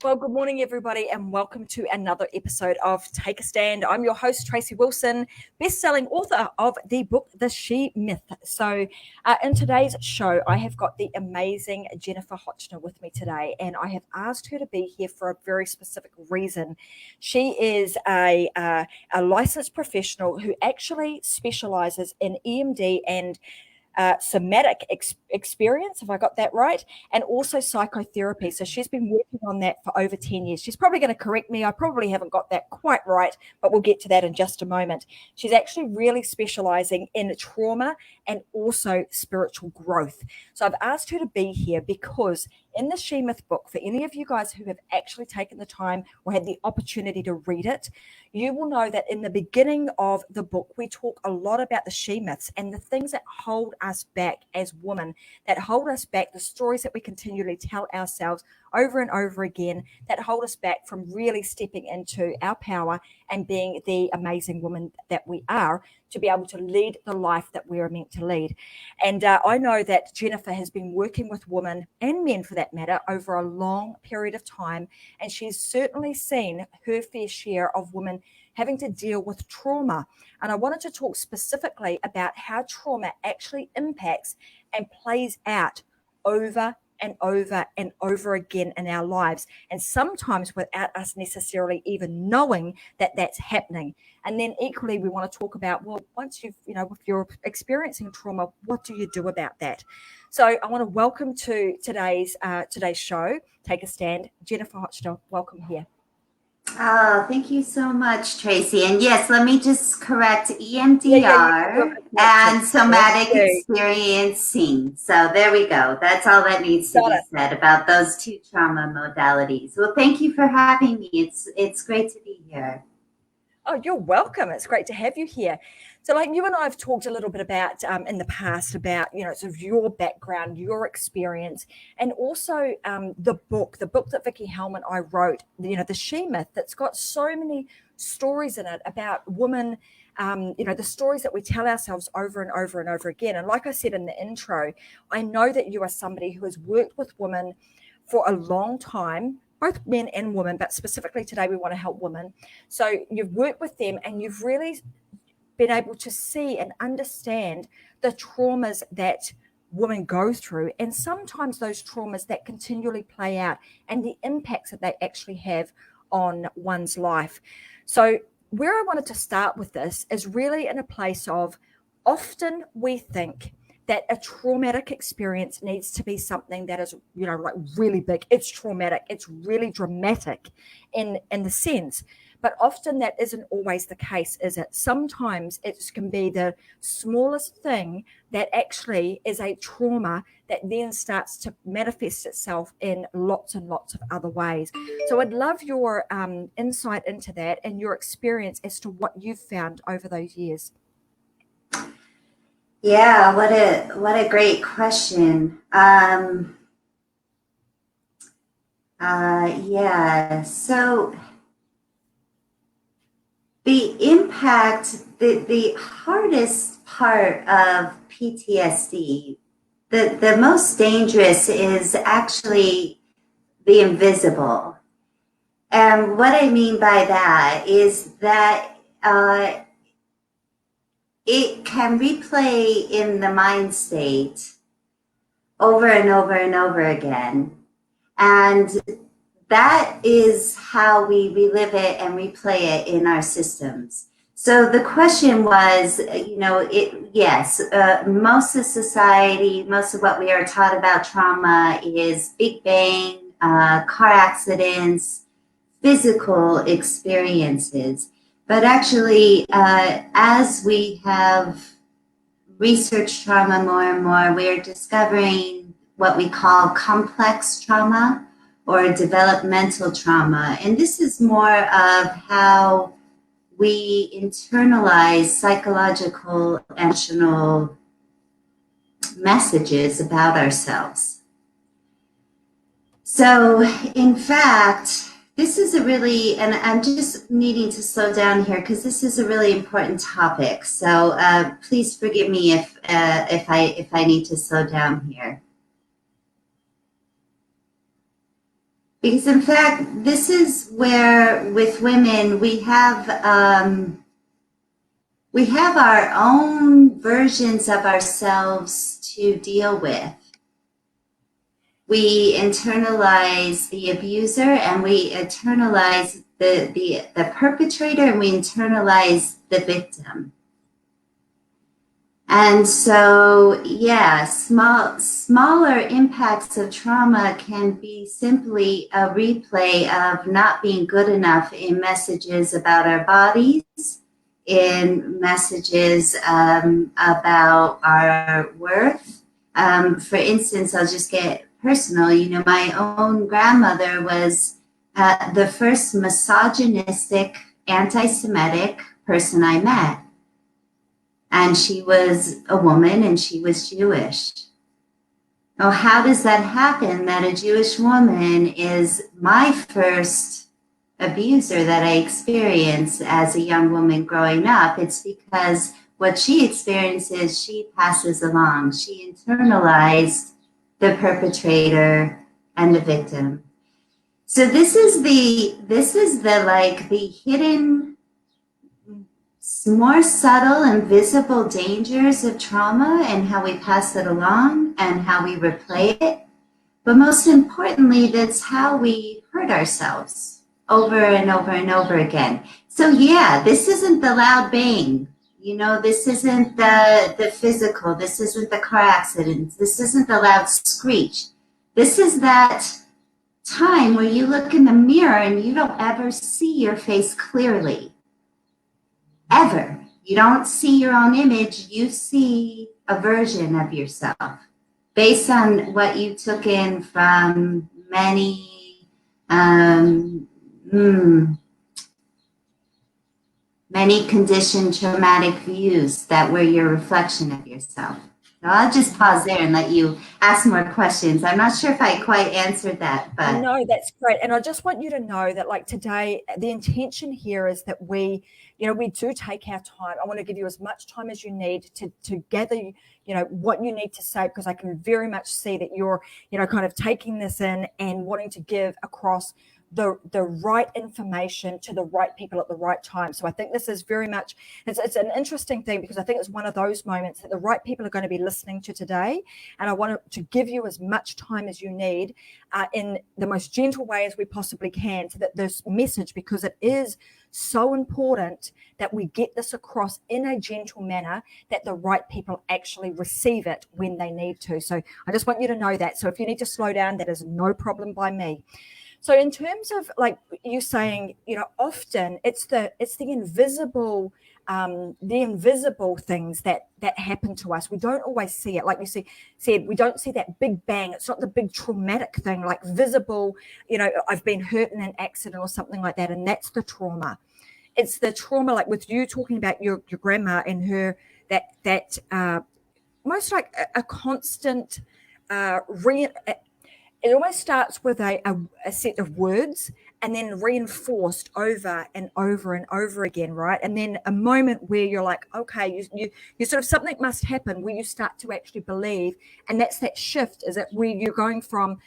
Well, good morning, everybody, and welcome to another episode of Take a Stand. I'm your host, Tracy Wilson, best-selling author of the book, The She Myth. So in today's show, I have got the amazing Jennifer Hotchner with me today, and I have asked her to be here for a very specific reason. She is a licensed professional who actually specializes in EMD and somatic experience, if I got that right, and also psychotherapy. So she's been working on that for over 10 years. She's probably going to correct me. I probably haven't got that quite right, but we'll get to that in just a moment. She's actually really specializing in trauma and also spiritual growth. So I've asked her to be here because in the She Myth book, for any of you guys who have actually taken the time or had the opportunity to read it, you will know that in the beginning of the book, we talk a lot about the she myths and the things that hold us back as women, that hold us back, the stories that we continually tell ourselves over and over again, that hold us back from really stepping into our power and being the amazing woman that we are, to be able to lead the life that we are meant to lead. And I know that Jennifer has been working with women and men, for that matter, over a long period of time, and she's certainly seen her fair share of women having to deal with trauma. And I wanted to talk specifically about how trauma actually impacts and plays out over and over and over again in our lives, and sometimes without us necessarily even knowing that that's happening. And then equally, we want to talk about, well, once if you're experiencing trauma, what do you do about that? So I want to welcome to today's show, Take a Stand, Jennifer Hotchner. Welcome here. Oh, thank you so much, Tracy. And yes, let me just correct EMDR and somatic experiencing. So there we go. That's all that needs to be said about those two trauma modalities. Well, thank you for having me. It's great to be here. Oh, you're welcome. It's great to have you here. So like you and I have talked a little bit about in the past about, sort of your background, your experience, and also the book that Vicky Hellman I wrote, The She Myth, that's got so many stories in it about women, the stories that we tell ourselves over and over and over again. And like I said in the intro, I know that you are somebody who has worked with women for a long time, both men and women, but specifically today we want to help women. So you've worked with them and you've really been able to see and understand the traumas that women go through, and sometimes those traumas that continually play out and the impacts that they actually have on one's life. So where I wanted to start with this is really in a place of, often we think that a traumatic experience needs to be something that is, like really big. It's traumatic. It's really dramatic in the sense. But often that isn't always the case, is it? Sometimes it can be the smallest thing that actually is a trauma that then starts to manifest itself in lots and lots of other ways. So I'd love your insight into that and your experience as to what you've found over those years. Yeah, what a great question. So the impact, the hardest part of PTSD, the most dangerous is actually the invisible. And what I mean by that is that it can replay in the mind state over and over and over again. And that is how we relive it and replay it in our systems. So the question was, most of society, most of what we are taught about trauma is Big Bang, car accidents, physical experiences. But actually, as we have researched trauma more and more, we are discovering what we call complex trauma or developmental trauma. And this is more of how we internalize psychological and emotional messages about ourselves. So, in fact, this is a really, and I'm just needing to slow down here because this is a really important topic. So please forgive me if I need to slow down here. Because in fact, this is where with women we have our own versions of ourselves to deal with. We internalize the abuser, and we internalize the perpetrator, and we internalize the victim. And so, yeah, smaller impacts of trauma can be simply a replay of not being good enough in messages about our bodies, in messages about our worth. For instance, I'll just get personal. You know, my own grandmother was the first misogynistic, anti-Semitic person I met. And she was a woman and she was Jewish. Now, how does that happen that a Jewish woman is my first abuser that I experienced as a young woman growing up? It's because what she experiences, she passes along. She internalized the perpetrator and the victim. So this is the like the hidden, more subtle and visible dangers of trauma and how we pass it along and how we replay it. But most importantly, that's how we hurt ourselves over and over and over again. So yeah, this isn't the loud bang. You know, this isn't the physical. This isn't the car accidents. This isn't the loud screech. This is that time where you look in the mirror and you don't ever see your face clearly. Ever. You don't see your own image, you see a version of yourself based on what you took in from many conditioned traumatic views that were your reflection of yourself. So I'll just pause there and let you ask more questions. I'm not sure if I quite answered that, but No, that's great. And I just want you to know that, like, today, the intention here is that we do take our time. I want to give you as much time as you need to gather, what you need to say, because I can very much see that you're, kind of taking this in and wanting to give across the right information to the right people at the right time. So I think this is very much, it's an interesting thing, because I think it's one of those moments that the right people are going to be listening to today. And I want to give you as much time as you need in the most gentle way as we possibly can, so that this message, because it is so important that we get this across in a gentle manner, that the right people actually receive it when they need to. So I just want you to know that. So if you need to slow down, that is no problem by me. So in terms of, like you saying, often it's the invisible, things that happen to us. We don't always see it. Like you said, we don't see that big bang. It's not the big traumatic thing, like visible, I've been hurt in an accident or something like that. And that's the trauma. It's the trauma, like with you talking about your grandma and her, that most like a constant, it almost starts with a set of words, and then reinforced over and over and over again, right? And then a moment where you're like, okay, you sort of, something must happen where you start to actually believe. And that's that shift, is it, where you're going from,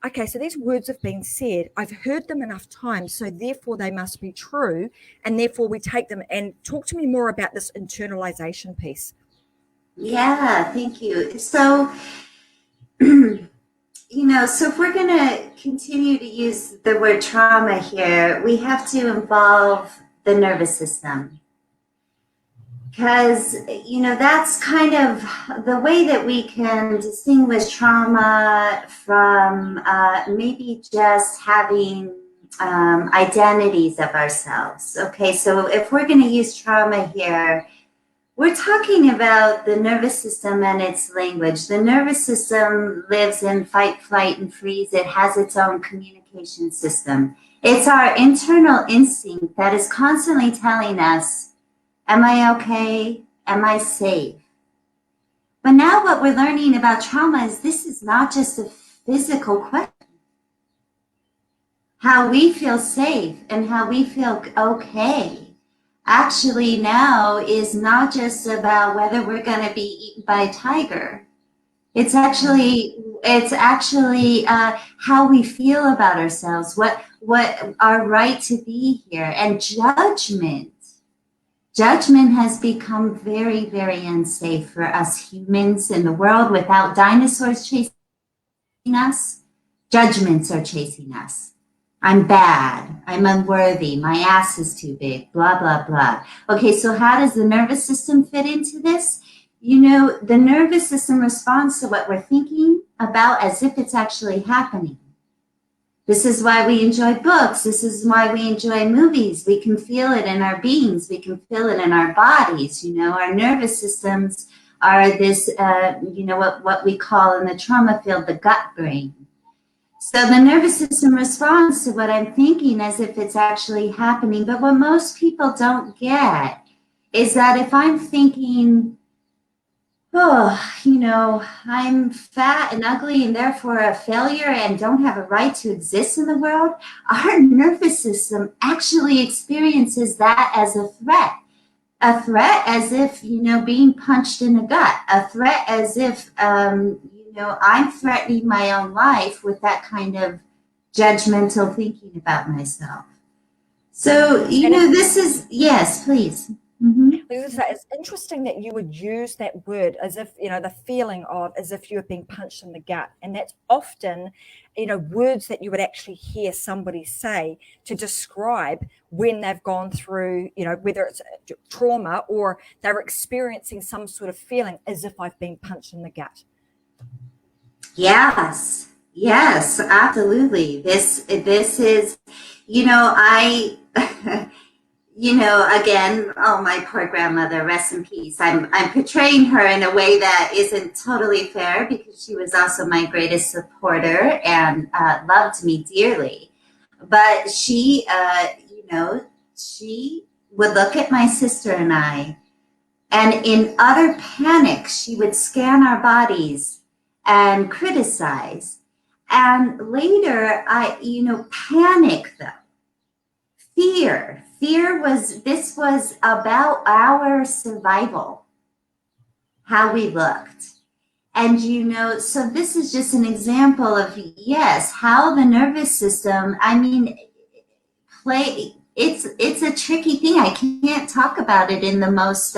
okay, so these words have been said, I've heard them enough times, so therefore they must be true, and therefore we take them. And talk to me more about this internalization piece. yeah, thank you. So so if we're going to continue to use the word trauma here, we have to involve the nervous system. Because, that's kind of the way that we can distinguish trauma from maybe just having identities of ourselves. Okay, so if we're going to use trauma here, we're talking about the nervous system and its language. The nervous system lives in fight, flight, and freeze. It has its own communication system. It's our internal instinct that is constantly telling us, am I okay? Am I safe? But now what we're learning about trauma is this is not just a physical question. How we feel safe and how we feel okay actually now is not just about whether we're going to be eaten by a tiger. It's actually how we feel about ourselves, what our right to be here, and judgment. Judgment has become very, very unsafe for us humans in the world. Without dinosaurs chasing us, judgments are chasing us. I'm bad. I'm unworthy. My ass is too big. Blah, blah, blah. Okay, so how does the nervous system fit into this? You know, the nervous system responds to what we're thinking about as if it's actually happening. This is why we enjoy books. This is why we enjoy movies. We can feel it in our beings. We can feel it in our bodies. You know, our nervous systems are this, what we call in the trauma field, the gut brain. So the nervous system responds to what I'm thinking as if it's actually happening. But what most people don't get is that if I'm thinking, I'm fat and ugly and therefore a failure and don't have a right to exist in the world, our nervous system actually experiences that as a threat. A threat as if, being punched in the gut. A threat as if, I'm threatening my own life with that kind of judgmental thinking about myself. So, this is, yes, please. Mm-hmm. It's interesting that you would use that word as if, the feeling of as if you were being punched in the gut. And that's often, words that you would actually hear somebody say to describe when they've gone through, whether it's trauma or they're experiencing some sort of feeling as if I've been punched in the gut. Yes, absolutely. This is, I, again, oh, my poor grandmother, rest in peace. I'm portraying her in a way that isn't totally fair because she was also my greatest supporter and loved me dearly. But she, she would look at my sister and I, and in utter panic, she would scan our bodies and criticize. And later, panic though. This was about our survival, how we looked. And, so this is just an example of, yes, how the nervous system, it's a tricky thing. I can't talk about it in the most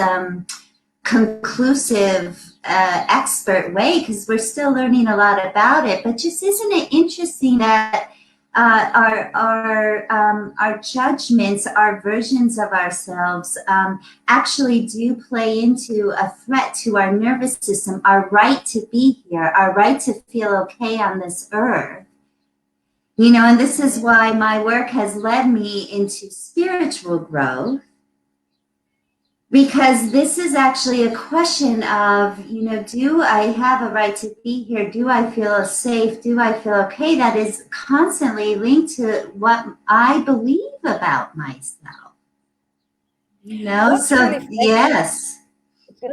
conclusive expert way because we're still learning a lot about it. But just isn't it interesting that our judgments, our versions of ourselves, actually do play into a threat to our nervous system, our right to be here, our right to feel okay on this earth. And this is why my work has led me into spiritual growth. Because this is actually a question of, do I have a right to be here? Do I feel safe? Do I feel okay? That is constantly linked to what I believe about myself. Yes.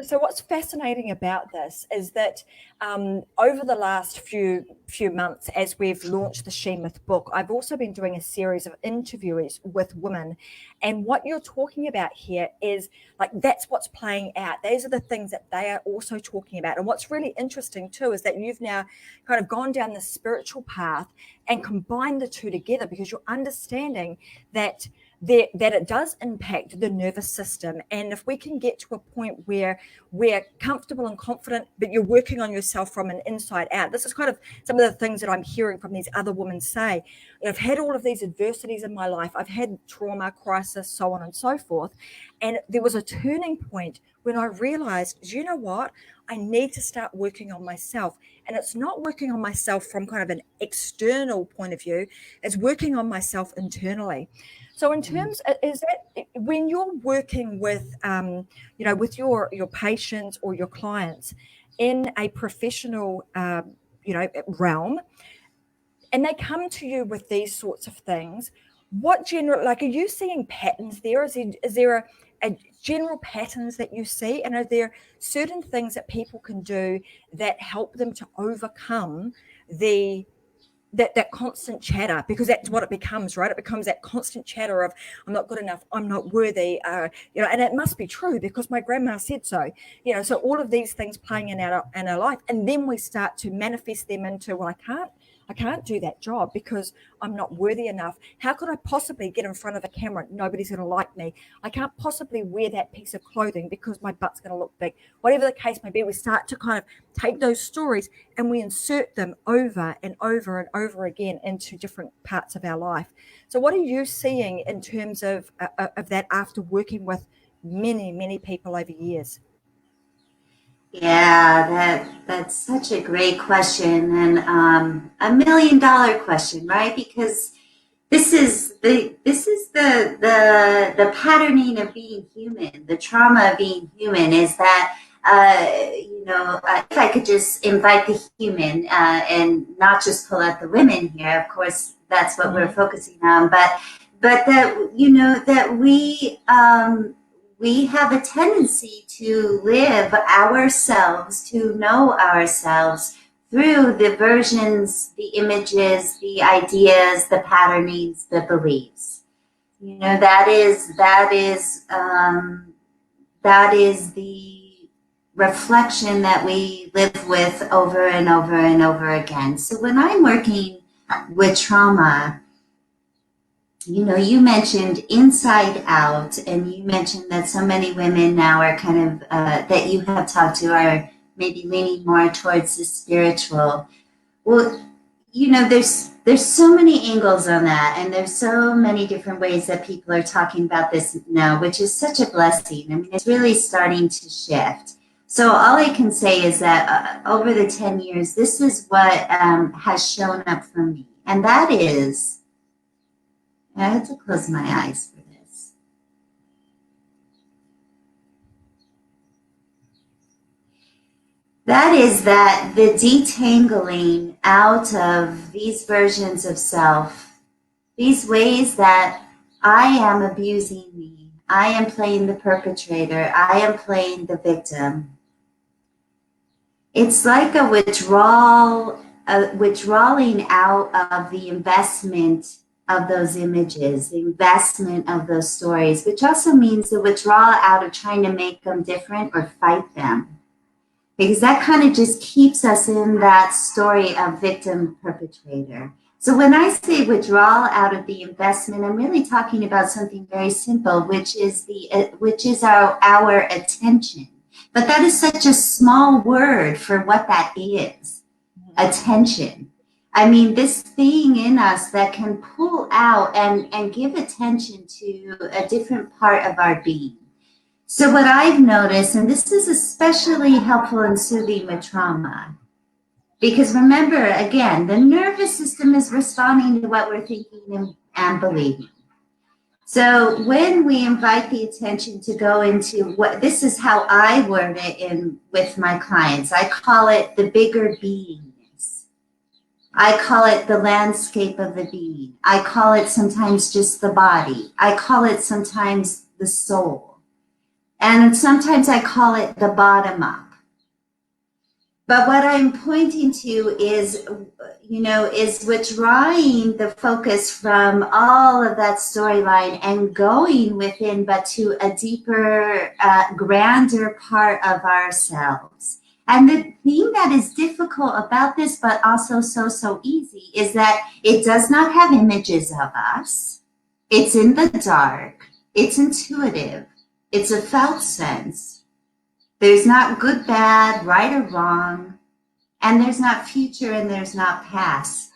So what's fascinating about this is that over the last few months, as we've launched the She Myth book, I've also been doing a series of interviews with women. And what you're talking about here is like, that's what's playing out. These are the things that they are also talking about. And what's really interesting too is that you've now kind of gone down the spiritual path and combined the two together because you're understanding that it does impact the nervous system. And if we can get to a point where we're comfortable and confident, but you're working on yourself from an inside out. This is kind of some of the things that I'm hearing from these other women say. I've had all of these adversities in my life. I've had trauma, crisis, so on and so forth. And there was a turning point when I realized, you know what? I need to start working on myself. And it's not working on myself from kind of an external point of view. It's working on myself internally. So in terms, is that when you're working with, with your patients or your clients in a professional, realm, and they come to you with these sorts of things, are you seeing patterns there? Is there a general patterns that you see? And are there certain things that people can do that help them to overcome the that constant chatter, because that's what it becomes, right? It becomes that constant chatter of, I'm not good enough, I'm not worthy, and it must be true because my grandma said so, so all of these things playing in our life, and then we start to manifest them into, well, I can't do that job because I'm not worthy enough. How could I possibly get in front of a camera? Nobody's going to like me. I can't possibly wear that piece of clothing because my butt's going to look big. Whatever the case may be, we start to kind of take those stories and we insert them over and over and over again into different parts of our life. So what are you seeing in terms of that after working with many, many people over years? Yeah, that's such a great question, and $1 million question, right? Because this is the patterning of being human. The trauma of being human is that if I could just invite the human and not just pull out the women here. Of course, that's what we're focusing on, but that that we have a tendency to live ourselves, to know ourselves through the versions, the images, the ideas, the patternings, the beliefs. That is the reflection that we live with over and over and over again. So when I'm working with trauma, you mentioned inside out, and you mentioned that so many women now are kind of, that you have talked to, are maybe leaning more towards the spiritual. Well, there's so many angles on that, and there's so many different ways that people are talking about this now, which is such a blessing. I mean, it's really starting to shift. So all I can say is that over the 10 years, this is what has shown up for me, and that is, I had to close my eyes for this. That is that the detangling out of these versions of self, these ways that I am abusing me, I am playing the perpetrator, I am playing the victim. It's like a withdrawing out of the investment of those images, the investment of those stories, which also means the withdrawal out of trying to make them different or fight them. Because that kind of just keeps us in that story of victim perpetrator. So when I say withdrawal out of the investment, I'm really talking about something very simple, which is our attention. But that is such a small word for what that is, attention. I mean, this thing in us that can pull out and give attention to a different part of our being. So what I've noticed, and this is especially helpful in soothing with trauma, because remember, again, the nervous system is responding to what we're thinking and believing. So when we invite the attention to go into this is how I word it with my clients. I call it the bigger beingness. I call it the landscape of the being. I call it sometimes just the body. I call it sometimes the soul. And sometimes I call it the bottom up. But what I'm pointing to is withdrawing the focus from all of that storyline and going within, but to a deeper, grander part of ourselves. And the thing that is difficult about this, but also so easy, is that it does not have images of us. It's in the dark. It's intuitive. It's a felt sense. There's not good, bad, right or wrong, and there's not future and there's not past.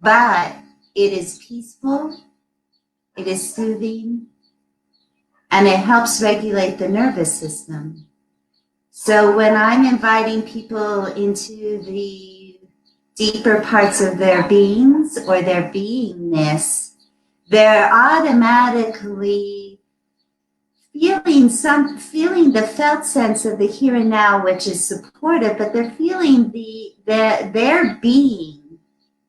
But it is peaceful, it is soothing, and it helps regulate the nervous system. So when I'm inviting people into the deeper parts of their beings or their beingness, they're automatically feeling the felt sense of the here and now, which is supportive, but they're feeling their being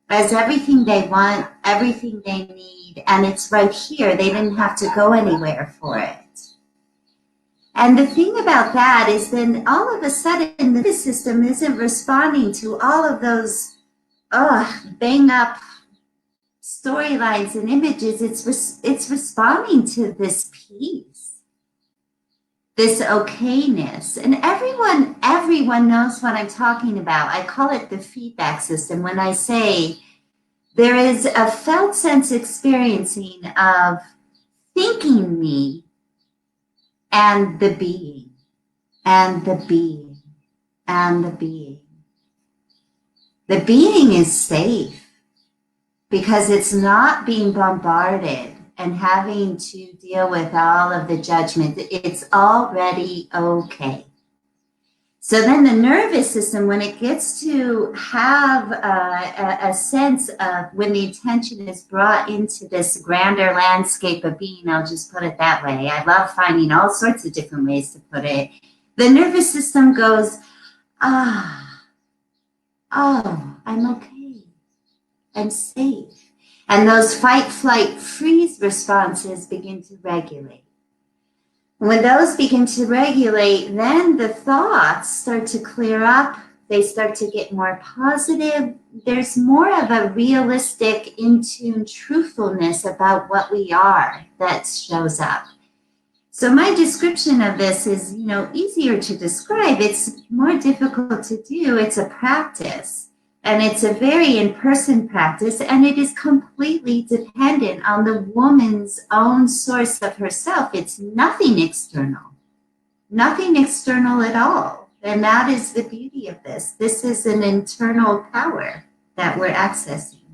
as everything they want, everything they need, and it's right here. They didn't have to go anywhere for it. And the thing about that is then all of a sudden the system isn't responding to all of those bang up storylines and images. It's responding to this peace, this okayness. And everyone knows what I'm talking about. I call it the feedback system when I say there is a felt sense experiencing of thinking me and the being and the being and the being. The being is safe because it's not being bombarded and having to deal with all of the judgment. It's already okay. So then the nervous system, when it gets to have a sense of when the attention is brought into this grander landscape of being, I'll just put it that way. I love finding all sorts of different ways to put it. The nervous system goes, oh, I'm okay. I'm safe. And those fight, flight, freeze responses begin to regulate. When those begin to regulate, then the thoughts start to clear up. They start to get more positive. There's more of a realistic, in-tune truthfulness about what we are that shows up. So my description of this is, easier to describe. It's more difficult to do. It's a practice. And it's a very in-person practice, and it is completely dependent on the woman's own source of herself. It's nothing external at all. And that is the beauty of this. This is an internal power that we're accessing.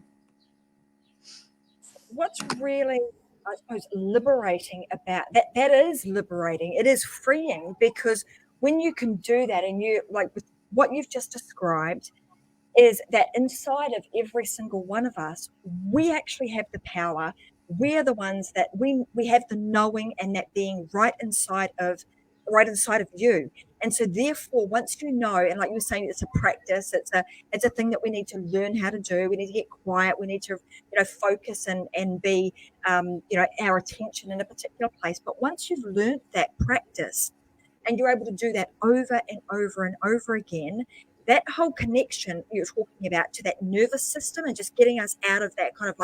What's really, I suppose, liberating about that is liberating. It is freeing, because when you can do that, and you, like with what you've just described, is that inside of every single one of us, we actually have the power. We're the ones that we have the knowing and that being right inside of you. And so therefore, once you know, and like you were saying, it's a practice, it's a thing that we need to learn how to do. We need to get quiet, we need to focus and be our attention in a particular place. But once you've learned that practice and you're able to do that over and over and over again, that whole connection you're talking about to that nervous system and just getting us out of that kind of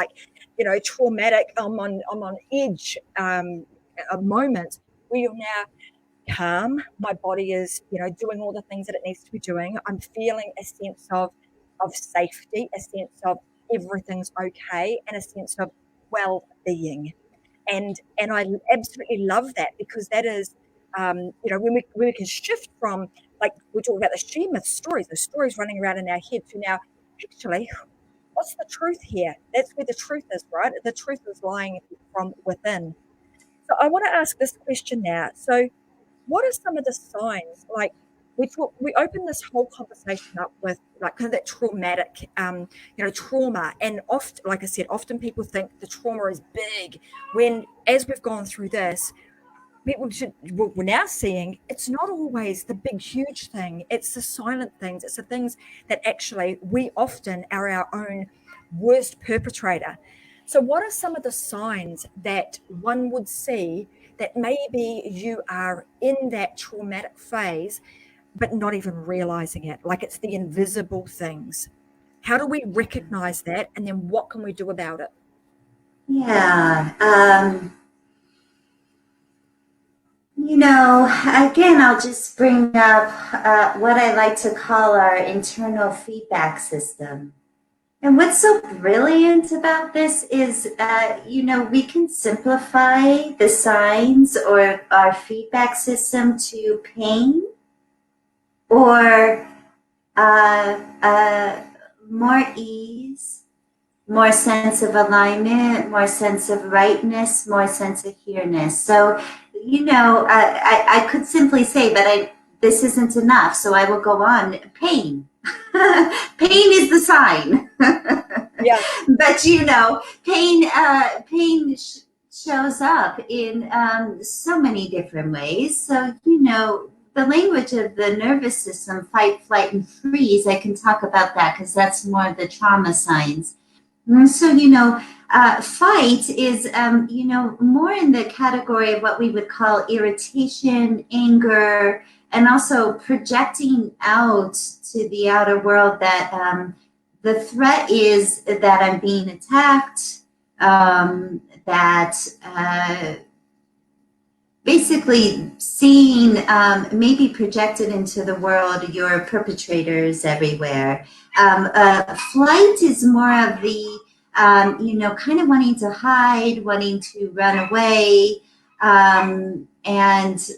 traumatic, I'm on edge moment, where you're now calm. My body is, doing all the things that it needs to be doing. I'm feeling a sense of safety, a sense of everything's okay, and a sense of well-being. And I absolutely love that, because that is, when we can shift from, like we talk about the she myth stories, the stories running around in our head, to now, actually, what's the truth here? That's where the truth is, right? The truth is lying from within. So I want to ask this question now. So what are some of the signs, like we open this whole conversation up with like kind of that traumatic trauma, and often, like I said, often people think the trauma is big, when, as we've gone through this, we're now seeing it's not always the big huge thing. It's the silent things. It's the things that actually we often are our own worst perpetrator. So what are some of the signs that one would see that maybe you are in that traumatic phase but not even realizing it? Like, it's the invisible things. How do we recognize that, and then what can we do about it? Yeah. Again, I'll just bring up what I like to call our internal feedback system. And what's so brilliant about this is, we can simplify the signs or our feedback system to pain, or more ease, more sense of alignment, more sense of rightness, more sense of here-ness. So, I could simply say, but this isn't enough, so I will go on. Pain. Pain is the sign. Yeah. But pain shows up in so many different ways. So the language of the nervous system, fight, flight, and freeze, I can talk about that because that's more of the trauma signs. So fight is more in the category of what we would call irritation, anger, and also projecting out to the outer world that the threat is that I'm being attacked, that basically seeing maybe projected into the world your perpetrators everywhere. Flight is more of the, kind of wanting to hide, wanting to run away, and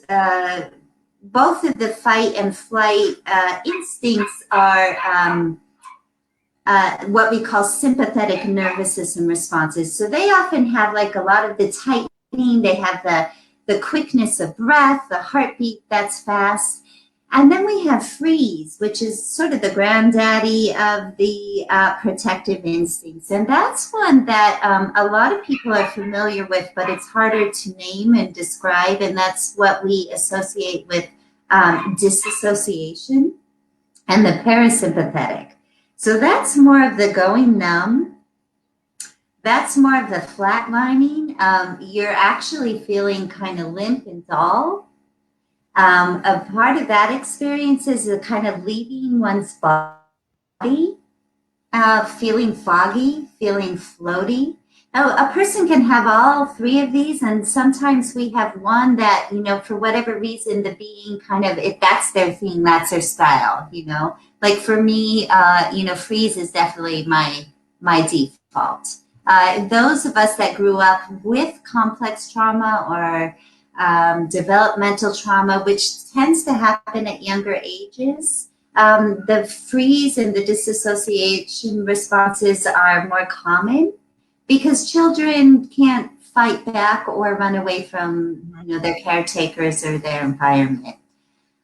both of the fight and flight instincts are what we call sympathetic nervous system responses. So they often have like a lot of the tightening, they have the quickness of breath, the heartbeat that's fast. And then we have freeze, which is sort of the granddaddy of the protective instincts. And that's one that a lot of people are familiar with, but it's harder to name and describe. And that's what we associate with disassociation and the parasympathetic. So that's more of the going numb. That's more of the flatlining. You're actually feeling kind of limp and dull. A part of that experience is a kind of leaving one's body, feeling foggy, feeling floaty. Now, a person can have all three of these, and sometimes we have one that, for whatever reason, the being kind of, if that's their thing, that's their style, Like for me, freeze is definitely my default. Those of us that grew up with complex trauma or developmental trauma, which tends to happen at younger ages, the freeze and the disassociation responses are more common because children can't fight back or run away from their caretakers or their environment.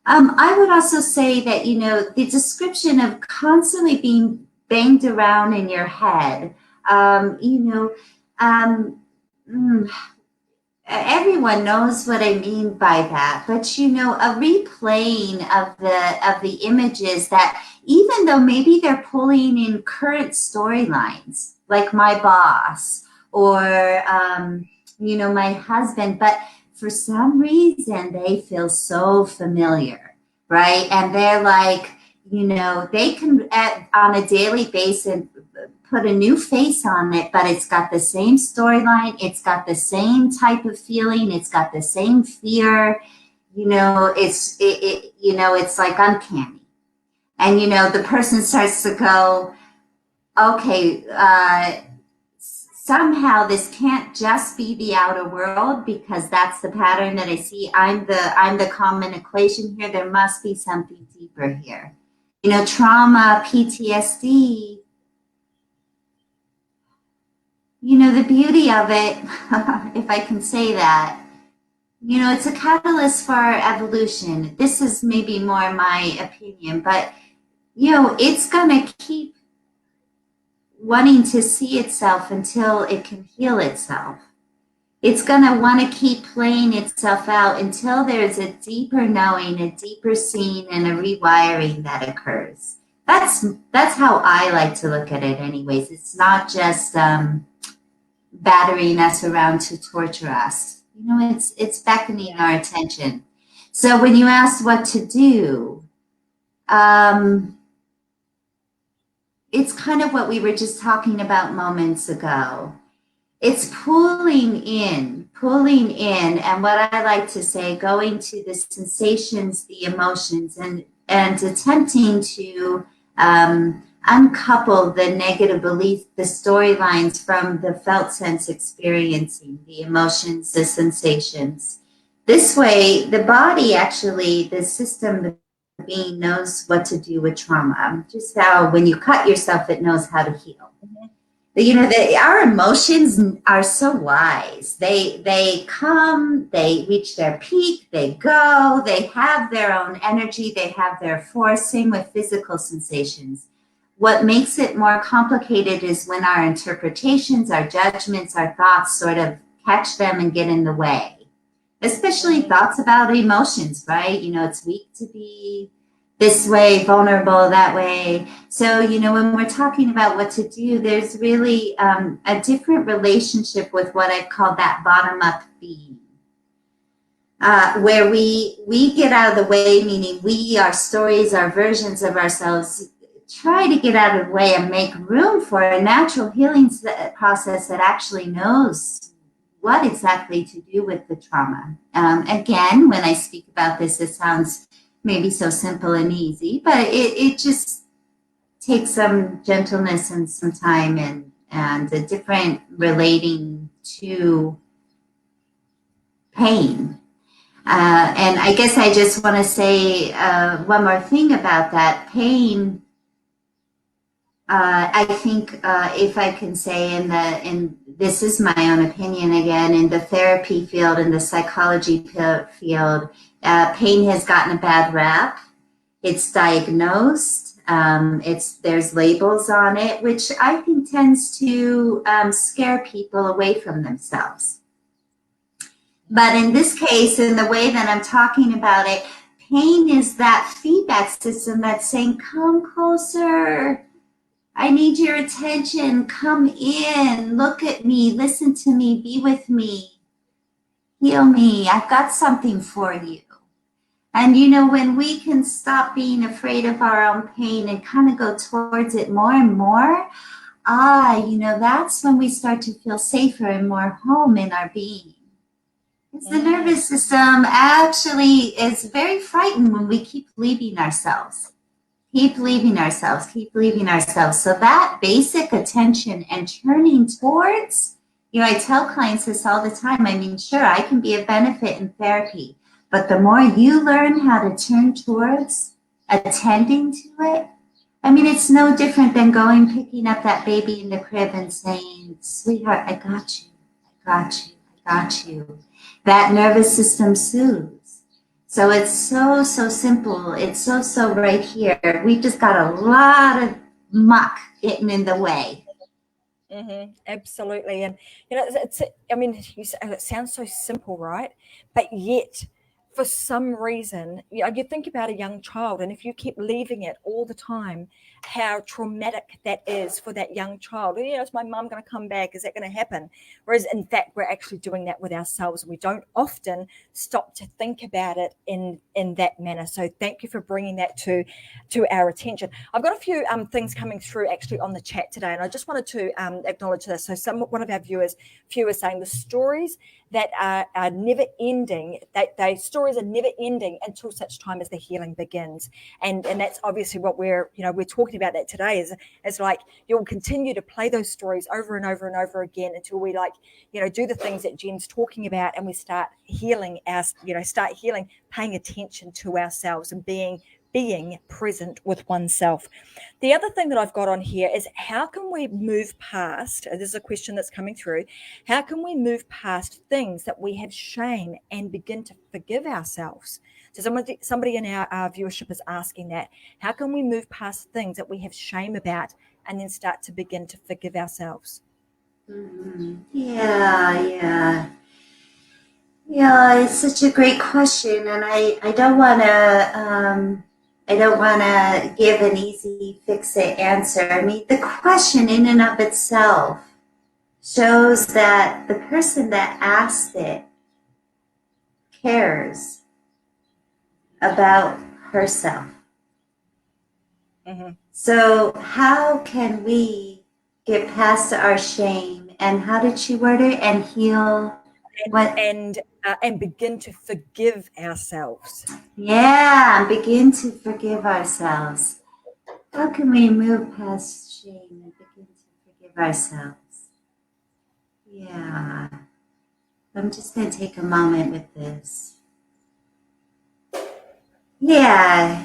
I would also say that, the description of constantly being banged around in your head, everyone knows what I mean by that, but a replaying of the images that, even though maybe they're pulling in current storylines, like my boss or my husband, but for some reason they feel so familiar, right? And they're like, they can on a daily basis put a new face on it, but it's got the same storyline. It's got the same type of feeling. It's got the same fear. It's like uncanny. And, the person starts to go, okay, somehow this can't just be the outer world because that's the pattern that I see. I'm the common equation here. There must be something deeper here. Trauma, PTSD, the beauty of it, if I can say that, it's a catalyst for our evolution. This is maybe more my opinion, but, it's going to keep wanting to see itself until it can heal itself. It's going to want to keep playing itself out until there's a deeper knowing, a deeper seeing, and a rewiring that occurs. That's how I like to look at it anyways. It's not just battering us around to torture us. It's beckoning our attention. So when you ask what to do, it's kind of what we were just talking about moments ago. It's pulling in, and what I like to say, going to the sensations, the emotions, and attempting to uncouple the negative beliefs, the storylines from the felt sense experiencing, the emotions, the sensations. This way, the body actually, the system, the being knows what to do with trauma. Just how when you cut yourself, it knows how to heal. Mm-hmm. Our emotions are so wise. They come, they reach their peak, they go, they have their own energy, they have their force, same with physical sensations. What makes it more complicated is when our interpretations, our judgments, our thoughts sort of catch them and get in the way. Especially thoughts about emotions, right? It's weak to be this way, vulnerable that way. So, when we're talking about what to do, there's really a different relationship with what I call that bottom-up being, where we get out of the way, meaning we, our stories, our versions of ourselves, try to get out of the way and make room for a natural healing process that actually knows what exactly to do with the trauma. Again, when I speak about this, it sounds maybe so simple and easy, but it just takes some gentleness and some time and a different relating to pain. And I guess I just want to say one more thing about that. Pain, I think, if I can say, in this is my own opinion again, in the therapy field, in the psychology field, pain has gotten a bad rap. It's diagnosed. There's labels on it, which I think tends to scare people away from themselves. But in this case, in the way that I'm talking about it, pain is that feedback system that's saying, come closer. I need your attention. Come in. Look at me. Listen to me. Be with me. Heal me. I've got something for you. And, when we can stop being afraid of our own pain and kind of go towards it more and more, that's when we start to feel safer and more home in our being. The nervous system actually is very frightened when we keep leaving ourselves. So that basic attention and turning towards, I tell clients this all the time. I mean, sure, I can be a benefit in therapy, but the more you learn how to turn towards attending to it, I mean, it's no different than picking up that baby in the crib and saying, sweetheart, I got you. That nervous system soothes. So it's so simple. It's so right here. We just got a lot of muck getting in the way. Absolutely. And, it sounds so simple, right? But yet, for some reason, you think about a young child, and if you keep leaving it all the time, how traumatic that is for that young child. Is my mum going to come back? Is that going to happen? Whereas, in fact, we're actually doing that with ourselves. We don't often stop to think about it in that manner. So thank you for bringing that to our attention. I've got a few things coming through actually on the chat today, and I just wanted to acknowledge this. So one of our viewers saying the stories that are never ending, stories are never ending until such time as the healing begins. And that's obviously what we're talking about that today is like you'll continue to play those stories over and over and over again until we do the things that Jen's talking about, and we start healing paying attention to ourselves and being present with oneself. The other thing that I've got on here is how can we move past, this is a question that's coming through, how can we move past things that we have shame and begin to forgive ourselves? So somebody in our viewership is asking that. How can we move past things that we have shame about and then start to begin to forgive ourselves? Yeah, it's such a great question, and I don't want to give an easy fix-it answer. I mean, the question in and of itself shows that the person that asked it cares about herself. So how can we get past our shame? And how did she word it? And heal and begin to forgive ourselves. Yeah, begin to forgive ourselves. How can we move past shame and begin to forgive ourselves? Yeah. I'm just going to take a moment with this. Yeah,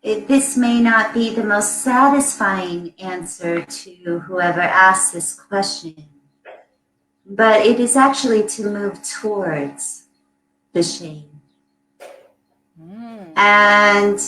this may not be the most satisfying answer to whoever asked this question, but it is actually to move towards the shame. And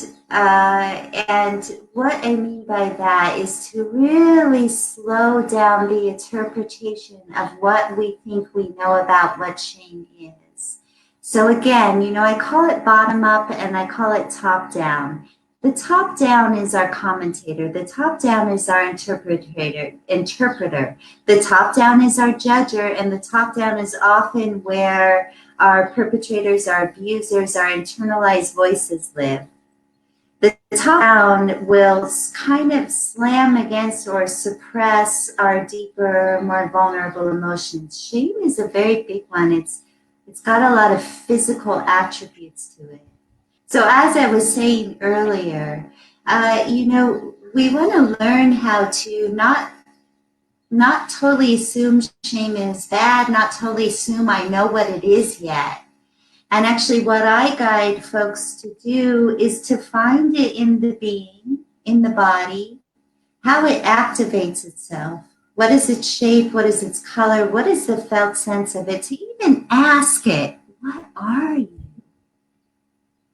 what I mean by that is to really slow down the interpretation of what we think we know about what shame is. So again, I call it bottom up and I call it top down. The top down is our commentator. The top down is our interpreter. The top down is our judger, and the top down is often where our perpetrators, our abusers, our internalized voices live. The top down will kind of slam against or suppress our deeper, more vulnerable emotions. Shame is a very big one. It's got a lot of physical attributes to it. So as I was saying earlier, we want to learn how to not totally assume shame is bad, not totally assume I know what it is yet. And actually, what I guide folks to do is to find it in the being, in the body, how it activates itself. What is its shape? What is its color? What is the felt sense of it? To even ask it, what are you?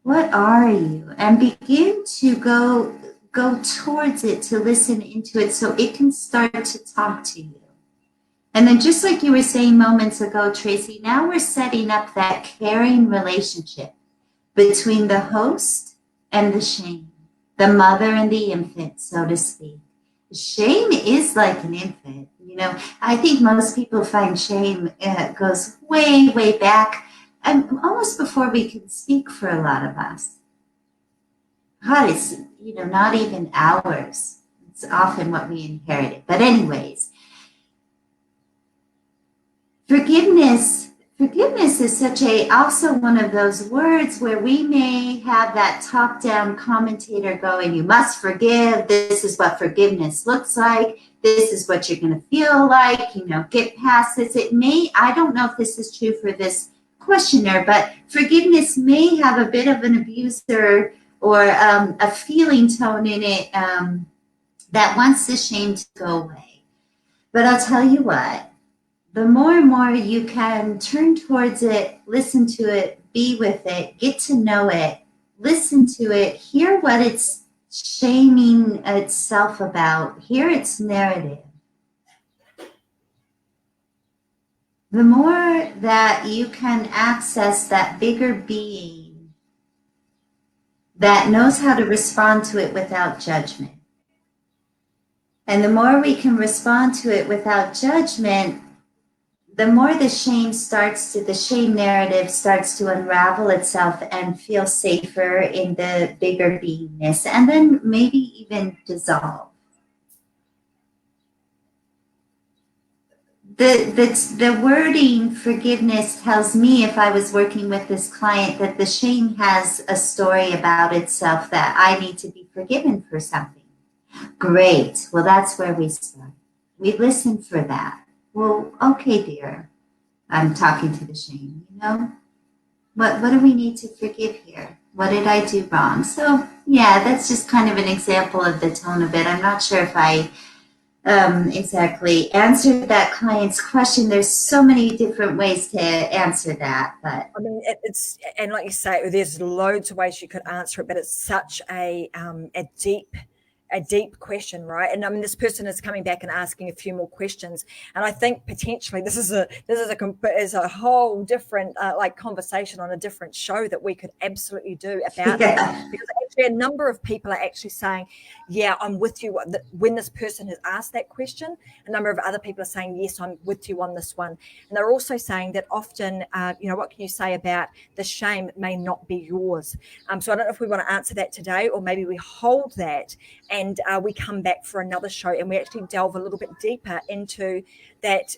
What are you? And begin to go towards it, to listen into it so it can start to talk to you. And then just like you were saying moments ago, Tracy, now we're setting up that caring relationship between the host and the shame, the mother and the infant, so to speak. Shame is like an infant. I think most people find shame goes way, way back, and almost before we can speak for a lot of us. God, it's, not even ours. It's often what we inherited. But anyways, Forgiveness is also one of those words where we may have that top-down commentator going, you must forgive. This is what forgiveness looks like. This is what you're going to feel like, get past this. I don't know if this is true for this questioner, but forgiveness may have a bit of an abuser or a feeling tone in it that wants the shame to go away. But I'll tell you what, the more and more you can turn towards it, listen to it, be with it, get to know it, listen to it, hear what it's shaming itself about, hear its narrative. The more that you can access that bigger being that knows how to respond to it without judgment. And the more we can respond to it without judgment, the more the shame narrative starts to unravel itself and feel safer in the bigger beingness, and then maybe even dissolve. The wording forgiveness tells me, if I was working with this client, that the shame has a story about itself that I need to be forgiven for something. Great. Well, that's where we start. We listen for that. Well, okay, dear. I'm talking to the shame, What do we need to forgive here? What did I do wrong? So, yeah, that's just kind of an example of the tone of it. I'm not sure if I exactly answered that client's question. There's so many different ways to answer that, but I mean, and like you say, there's loads of ways you could answer it, but it's such a deep question, right? And I mean, this person is coming back and asking a few more questions, and I think potentially this is a whole different like conversation on a different show that we could absolutely do about that, because actually a number of people are actually saying, yeah, I'm with you when this person has asked that question. A number of other people are saying, yes, I'm with you on this one, and they're also saying that often, what can you say about the shame may not be yours? So I don't know if we want to answer that today, or maybe we hold that and we come back for another show and we actually delve a little bit deeper into that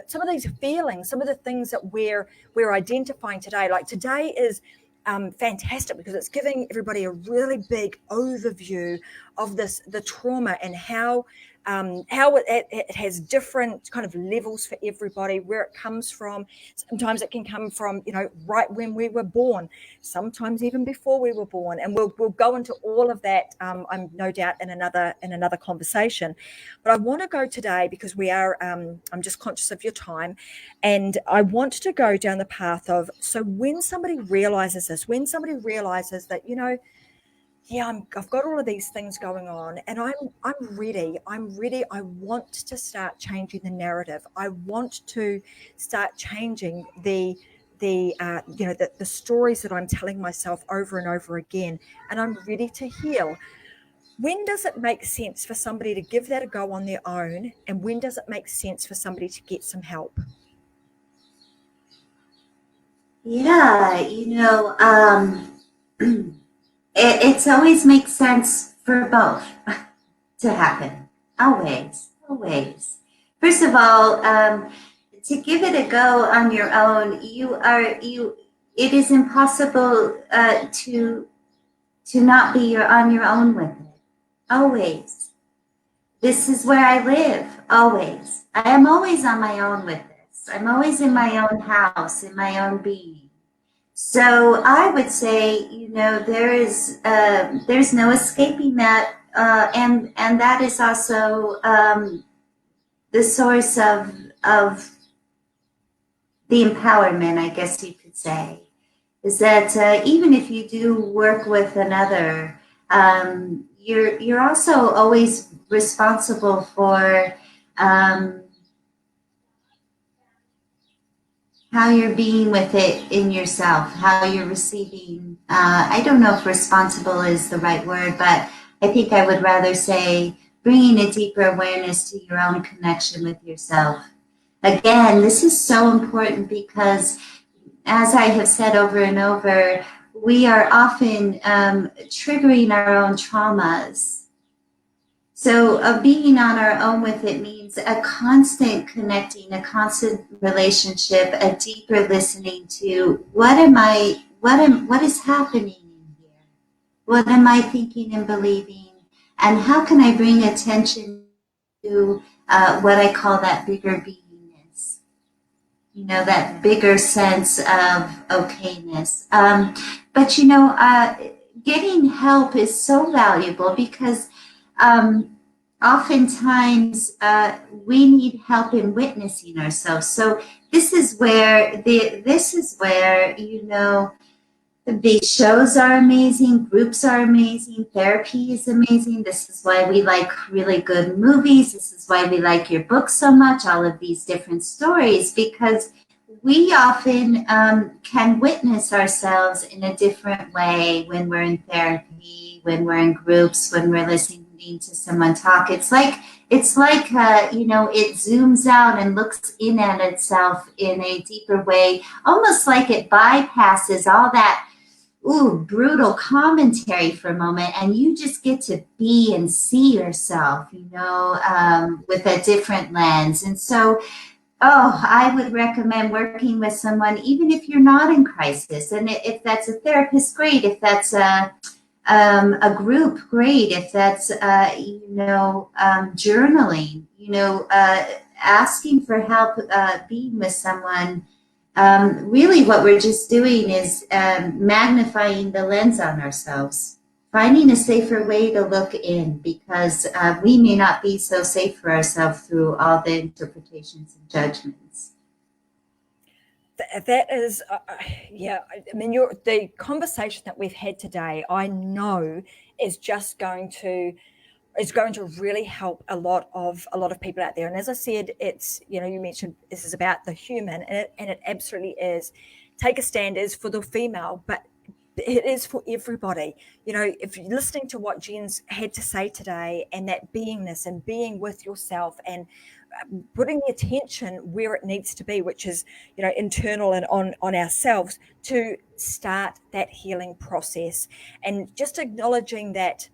some of these feelings, some of the things that we're identifying today. Like today is fantastic because it's giving everybody a really big overview of the trauma and how it has different kind of levels for everybody, where it comes from. Sometimes it can come from, right when we were born, sometimes even before we were born. And we'll go into all of that, I'm no doubt in another conversation. But I want to go today because we are, I'm just conscious of your time. And I want to go down the path of, so when somebody realizes this, when somebody realizes that, yeah, I've got all of these things going on, and I'm ready. I want to start changing the narrative. I want to start changing the stories that I'm telling myself over and over again, and I'm ready to heal. When does it make sense for somebody to give that a go on their own, and when does it make sense for somebody to get some help? Yeah, It's always makes sense for both to happen. Always, always. First of all, to give it a go on your own, it is impossible to not be on your own with it. Always. This is where I live. Always. I am always on my own with this. I'm always in my own house, in my own being. So I would say, there's no escaping that, and that is also the source of the empowerment, I guess you could say, is that even if you do work with another, you're also always responsible for um, how you're being with it in yourself, how you're receiving. I don't know if responsible is the right word, but I think I would rather say bringing a deeper awareness to your own connection with yourself. Again, this is so important because, as I have said over and over, we are often triggering our own traumas. So, being on our own with it means a constant connecting, a constant relationship, a deeper listening to what is happening in here? What am I thinking and believing? And how can I bring attention to what I call that bigger beingness? That bigger sense of okayness. But getting help is so valuable because oftentimes we need help in witnessing ourselves. So this is where the shows are amazing, groups are amazing, therapy is amazing. This is why we like really good movies. This is why we like your book so much, all of these different stories, because we often can witness ourselves in a different way when we're in therapy, when we're in groups, when we're listening to someone talk. It zooms out and looks in at itself in a deeper way, almost like it bypasses all that brutal commentary for a moment, and you just get to be and see yourself, with a different lens. And so, I would recommend working with someone, even if you're not in crisis. And if that's a therapist, great. If that's a group, great. If that's, journaling, asking for help, being with someone. Really, what we're just doing is magnifying the lens on ourselves, finding a safer way to look in, because we may not be so safe for ourselves through all the interpretations and judgments. That is, yeah. I mean, the conversation that we've had today, I know, is just going to really help a lot of people out there. And as I said, it's, you mentioned this is about the human, and it absolutely is. Take a stand is for the female, but it is for everybody. If you're listening to what Jen's had to say today, and that beingness and being with yourself, and putting the attention where it needs to be, which is, internal and on ourselves, to start that healing process, and just acknowledging that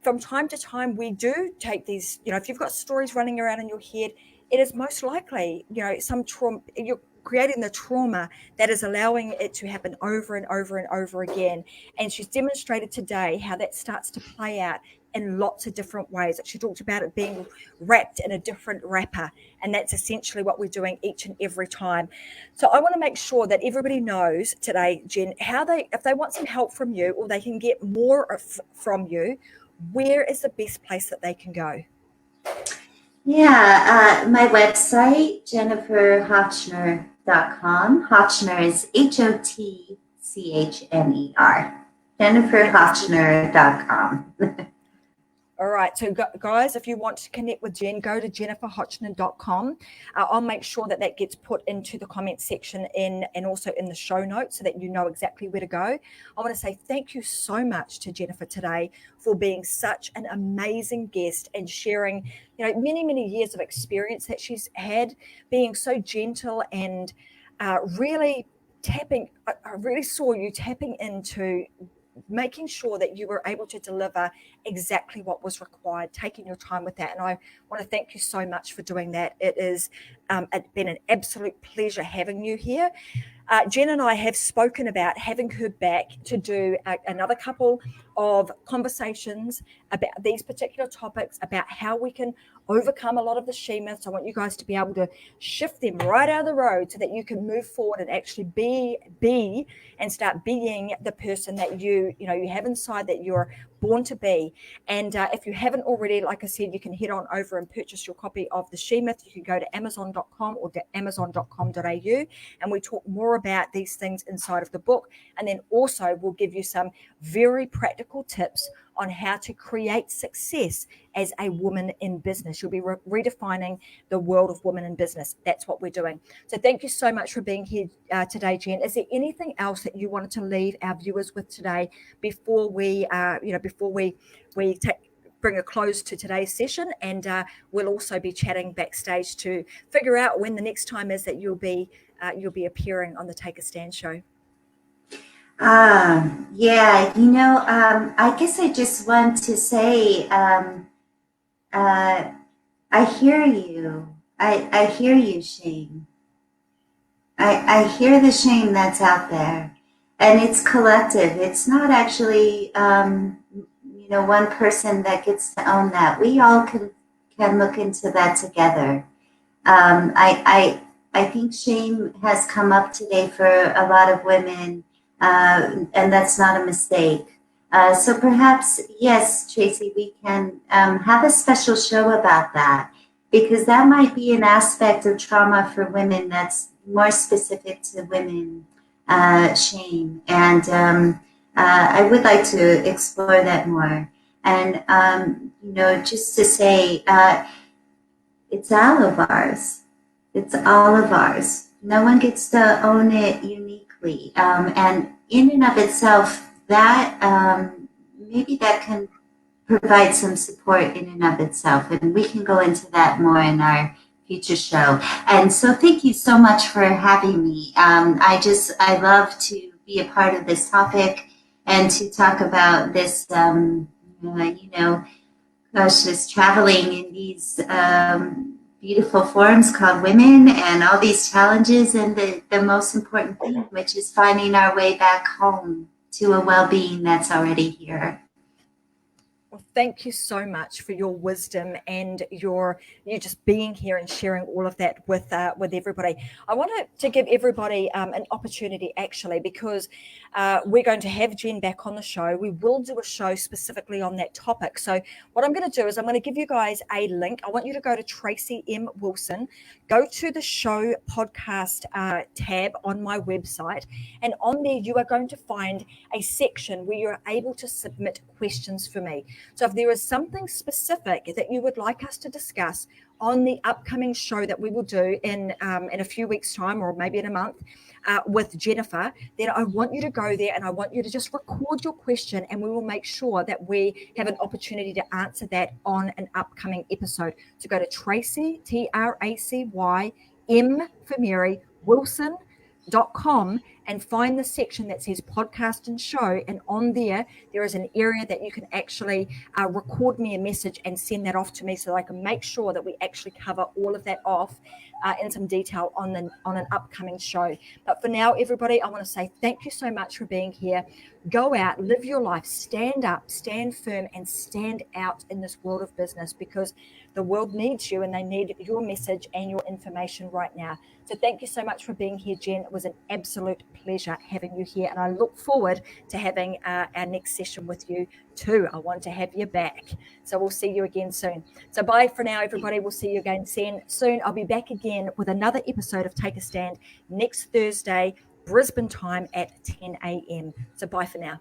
from time to time we do take these, if you've got stories running around in your head, it is most likely, some trauma. You're creating the trauma that is allowing it to happen over and over and over again. And she's demonstrated today how that starts to play out in lots of different ways. She talked about it being wrapped in a different wrapper, and that's essentially what we're doing each and every time. So I want to make sure that everybody knows today, Jen, if they want some help from you, or they can get more from you, where is the best place that they can go? Yeah, my website, jenniferhotchner.com. Hotchner is Hotchner. jenniferhotchner.com. All right. So, guys, if you want to connect with Jen, go to jenniferhotchner.com. I'll make sure that gets put into the comment section and also in the show notes, so that you know exactly where to go. I want to say thank you so much to Jennifer today for being such an amazing guest and sharing, many, many years of experience that she's had, being so gentle and really tapping. I really saw you tapping into making sure that you were able to deliver exactly what was required, taking your time with that. And I want to thank you so much for doing that. It's been an absolute pleasure having you here. Jen and I have spoken about having her back to do another couple of conversations about these particular topics, about how we can overcome a lot of the she myths. I want you guys to be able to shift them right out of the road so that you can move forward and actually be and start being the person that you have inside, that you're born to be. And if you haven't already, like I said, you can head on over and purchase your copy of The She Myth. You can go to amazon.com or amazon.com.au, and we talk more about these things inside of the book. And then also we'll give you some very practical tips on how to create success as a woman in business. You'll be redefining the world of women in business. That's what we're doing. So thank you so much for being here today, Jen. Is there anything else that you wanted to leave our viewers with today before we bring a close to today's session? And we'll also be chatting backstage to figure out when the next time is that you'll be appearing on the Take a Stand show. Yeah, I guess I just want to say, I hear you. I hear you, Shane. I hear the shame that's out there, and it's collective. It's not actually, one person that gets to own that. We all can look into that together. I think shame has come up today for a lot of women, and that's not a mistake. So perhaps, yes, Tracy, we can have a special show about that, because that might be an aspect of trauma for women that's more specific to women, shame. And I would like to explore that more. And, just to say, it's all of ours. It's all of ours. No one gets to own it uniquely. And in and of itself, that maybe that can provide some support in and of itself. And we can go into that more in our future show. And so thank you so much for having me. I love to be a part of this topic and to talk about this, this traveling in these beautiful forums called women, and all these challenges, and the most important thing, which is finding our way back home to a well-being that's already here. Well, thank you so much for your wisdom and you just being here and sharing all of that with everybody. I wanted to give everybody an opportunity, actually, because we're going to have Jen back on the show. We will do a show specifically on that topic. So what I'm going to do is I'm going to give you guys a link. I want you to go to Tracy M. Wilson, go to the show podcast tab on my website, and on there you are going to find a section where you're able to submit questions for me. So if there is something specific that you would like us to discuss on the upcoming show that we will do in a few weeks' time, or maybe in a month, with Jennifer, then I want you to go there and I want you to just record your question, and we will make sure that we have an opportunity to answer that on an upcoming episode. So go to Tracy, Tracy, M for Mary, Wilson.com, and find the section that says podcast and show, and on there is an area that you can actually record me a message and send that off to me, so that I can make sure that we actually cover all of that off in some detail on an upcoming show. But for now, everybody, I want to say thank you so much for being here. Go out, live your life, stand up, stand firm, and stand out in this world of business, because the world needs you and they need your message and your information right now. So thank you so much for being here, Jen. It was an absolute pleasure having you here, and I look forward to having our next session with you too. I want to have you back. So we'll see you again soon. So bye for now, everybody. We'll see you again soon. I'll be back again with another episode of Take a Stand next Thursday, Brisbane time at 10 a.m. So bye for now.